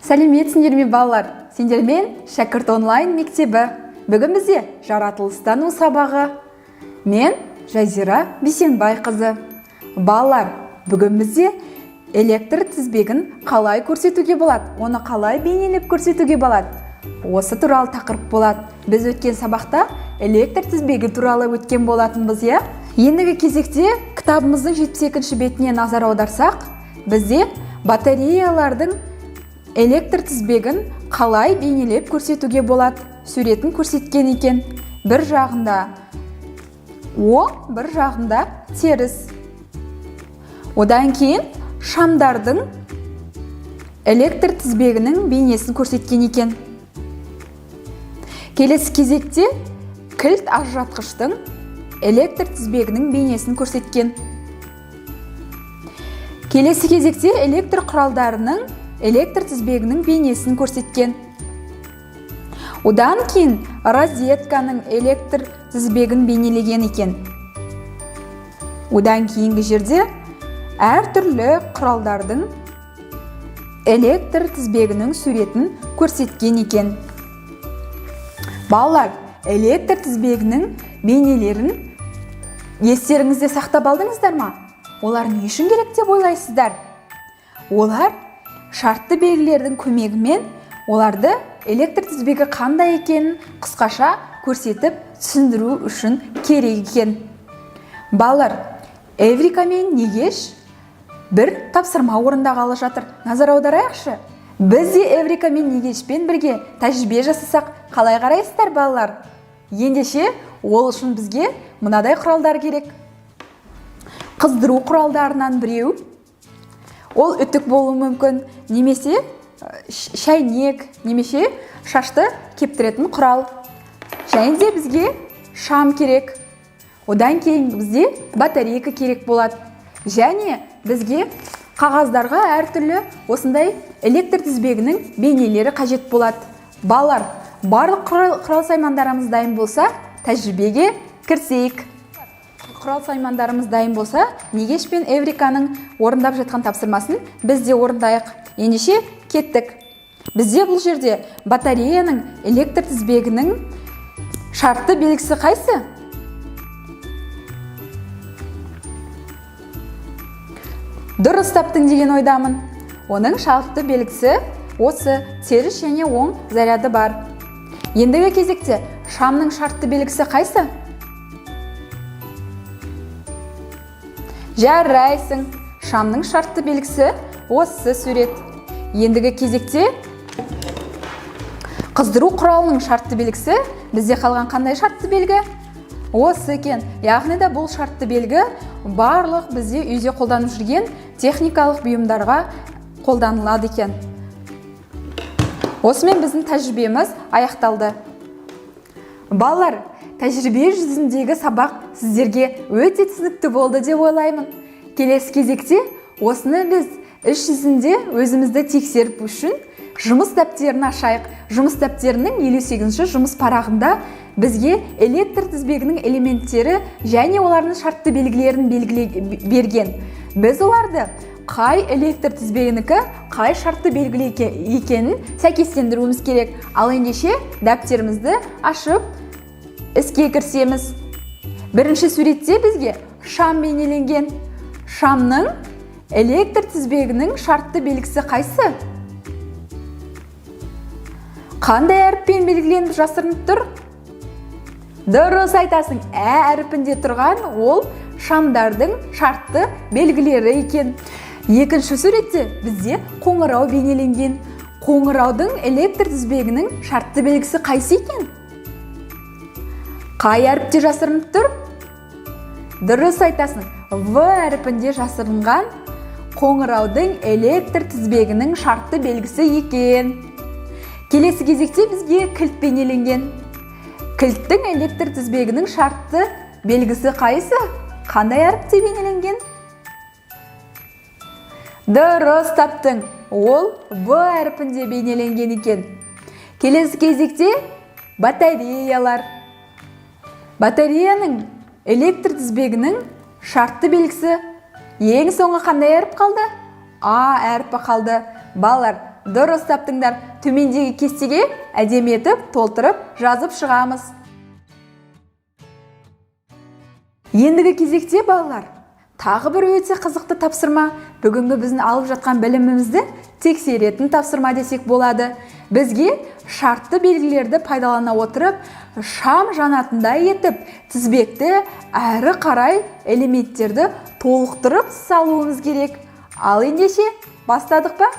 Сәлеметсіңдер ме балалар? Сендермен шәкірт онлайн мектебі. Бүгін бізде жаратылыстану сабағы. Мен Жазира Бейсенбай қызы. Балалар, бүгін бізде электр тізбегін қалай көрсетуге болады? Оны қалай бейнелеп көрсетуге болады? Осы туралы тақырып болады. Біз өткен сабақта электр тізбегі туралы өткен болатынбыз, иә? Ендігі кезекте кітабымыздың 72-ші бетіне назар аударсақ, бізде батареялардың электр тізбегін қалай бейнелеп көрсетуге болады? Суретін көрсеткен екен. Бір жағында оң, бір жағында теріс. Одан кейін шамдардың электр тізбегінің бейнесін көрсеткен екен. Келесі кезекте кілт ажыратқыштың электр тізбегінің бейнесін көрсеткен. Келесі кезекте электр құралдарының электр тізбегінің бейнесін көрсеткен. Одан кейін розетканың электр тізбегін бейнелеген екен. Одан кейінгі жерде әртүрлі құралдардың электр тізбегінің суретін көрсеткен екен. Балалар, электр тізбегінің бейнелерін естеріңізде сақтап алдыңыздар ма? Олар не үшін керек деп ойлайсыздар? Олар шартты белгілердің көмегімен оларды электр тізбегі қандай екенін қысқаша көрсетіп түсіндіру үшін керек екен. Балалар, Эврика мен Негеш бір тапсырма орындағалы жатыр. Назар аударайықшы. Біз де Эврика мен Негешпен бірге тәжірибе жасасақ, қалай қарайсыздар балалар? Ендеше ол үшін бізге мынадай құралдар керек. Қыздыру құралдарынан біреу, ол үтік болуы мүмкін, немесе шәйнек, немесе шашты кептіретін құрал. Және де бізге шам керек. Одан кейін бізде батарейка керек болады. Және бізге қағаздарға әртүрлі осындай электр тізбегінің бейнелері қажет болады. Балалар, барлық құрал саймандарымыз дайын болса, тәжірибеге кірісейік. Құрал саймандарымыз дайын болса, Негеш пен Эвриканың орындап жатқан тапсырмасын біз де орындайық. Ендеше кеттік. Бізде бұл жерде батареяның электр тізбегінің шартты белгісі қайсы? Дұрыс таптың деген ойдамын. Оның шартты белгісі осы теріс және оң заряды бар. Ендігі кезекте шамның шартты белгісі қайсы? Жарайсың. Шамның шартты белгісі осы сурет. Ендігі кезекте қыздыру құралының шартты белгісі бізде қалған қандай шартты белгі? Осы екен. Яғни да бұл шартты белгі барлық бізде үйде қолданып жүрген техникалық бұйымдарға қолданылады екен. Осымен біздің тәжірибеміз аяқталды. Балалар, тәжірибе жүзіндегі сабақ сіздерге өте түсінікті болды деп ойлаймын. Келесі кезекте осыны біз іс жүзінде өзімізді тексеріп үшін жұмыс дәптерін ашайық. Жұмыс дәптерінің 58-ші жұмыс парағында бізге электр тізбегінің элементтері және олардың шартты белгілерін берген. Біз оларды қай электр тізбегінікі, қай шартты белгілі екенін сәйкестендіруіміз керек. Ал ендеше дәптерімізді ашып іске кірісеміз. Бірінші суретте бізге шам бейнеленген. Шамның электр тізбегінің шартты белгісі қайсы? Қандай әріппен белгіленіп жасырынып тұр? Дұрыс айтасың, әріпінде тұрған ол шамдардың шартты белгілері екен. Екінші суретте бізде қоңырау бейнеленген. Қоңыраудың электр тізбегінің шартты белгісі қайсы екен? Қай әріпте жасырынып тұр? Дұрыс айтасың, В әріпінде жасырынған қоңыраудың электр тізбегінің шартты белгісі екен. Келесі кезекте бізге кілт бейнеленген. Кілттің электр тізбегінің шартты белгісі қайсы? Қандай әріпте бейнеленген? Дұрыс таптың. Ол В әріпінде бейнеленген екен. Келесі кезекте батареялар. Батареяның электр тізбегінің шартты белгісі ең соңғы қандай әріп қалды? А әріпі қалды. Балалар, дұрыс таптыңдар. Төмендегі кестеге әдемі етіп, толтырып, жазып шығамыз. Ендігі кезекте балалар, тағы бір өте қызықты тапсырма. Бүгінгі біздің алып жатқан білімімізді тексеретін тапсырма десек болады. Бізге шартты белгілерді пайдалана отырып, шам жанатындай етіп, тізбекті әрі қарай элементтерді толықтырып салуымыз керек. Ал ендеше, бастадық па?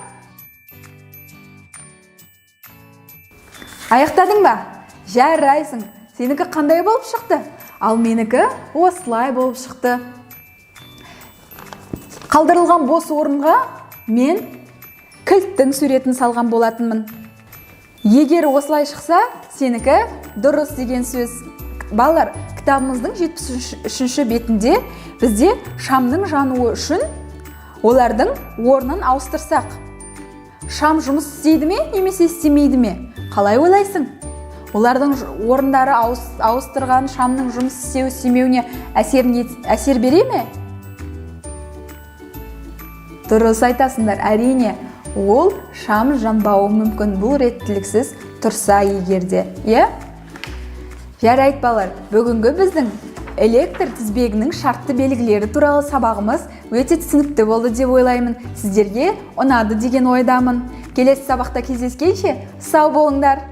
Аяқтадың ба? Жарайсың. Сенікі қандай болып шықты? Ал менікі осылай болып шықты. Қалдырылған бос орынға мен кілттің суретін салған болатынмын. Егер осылай шықса, сенікі дұрыс деген сөз. Балалар, кітабымыздың 73-ші бетінде бізде шамның жануы үшін олардың орнын ауыстырсақ, шам жұмыс істейді ме, немесе істемейді ме? Қалай ойлайсың? Олардың орындары ауыстырған шамның жұмыс істеу-істемеуіне әсер бере ме? Дұрыс айтасыңдар, әрине, ол шам жанбауы мүмкін, бұл реттіліксіз тұрса егерде. Жарайды балалар, бүгінгі біздің электр тізбегінің шартты белгілері туралы сабағымыз өте түсінікті болды деп ойлаймын. Сіздерге ұнады деген ойдамын. Келесі сабақта кездескенше сау болыңдар.